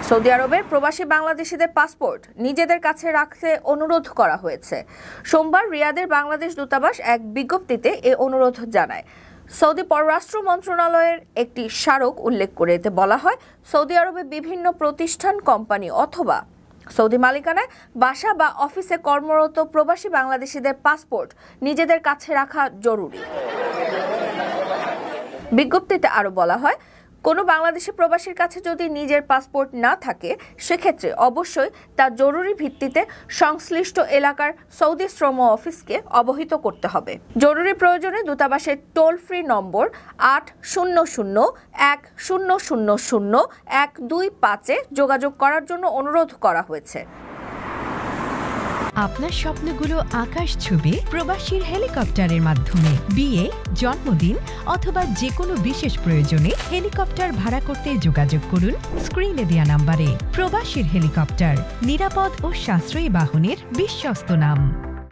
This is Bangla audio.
সৌদি আরবের প্রবাসী বাংলাদেশিদের পাসপোর্ট নিজেদের কাছে রাখতে অনুরোধ করা হয়েছে। সোমবার রিয়াদের বাংলাদেশ দূতাবাস এক বিজ্ঞপ্তিতে এ অনুরোধ জানায়। সৌদি পররাষ্ট্র মন্ত্রণালয়ের একটি স্মারক উল্লেখ করে এতে বলা হয়, সৌদি আরবে বিভিন্ন প্রতিষ্ঠান, কোম্পানি অথবা সৌদি মালিকানায় বাসা বা অফিসে কর্মরত প্রবাসী বাংলাদেশিদের পাসপোর্ট নিজেদের কাছে রাখা জরুরি। বিজ্ঞপ্তিতে আরও বলা হয়, কোনো বাংলাদেশি প্রবাসীর কাছে যদি নিজের পাসপোর্ট না থাকে সেক্ষেত্রে অবশ্যই তা জরুরি ভিত্তিতে সংশ্লিষ্ট এলাকার সৌদি শ্রম অফিসকে অবহিত করতে হবে। জরুরি প্রয়োজনে দূতাবাসের টোল ফ্রি নম্বর 80001000125-এ যোগাযোগ করার জন্য অনুরোধ করা হয়েছে। আপনার স্বপ্নগুলো আকাশ ছুবে প্রবাসীর হেলিকপ্টারের মাধ্যমে। বিয়ে, জন্মদিন অথবা যে কোনো বিশেষ প্রয়োজনে হেলিকপ্টার ভাড়া করতে যোগাযোগ করুন স্ক্রিনে দেয়া নাম্বারে। প্রবাসীর হেলিকপ্টার, নিরাপদ ও সাশ্রয়ী বাহনের বিশ্বস্ত নাম।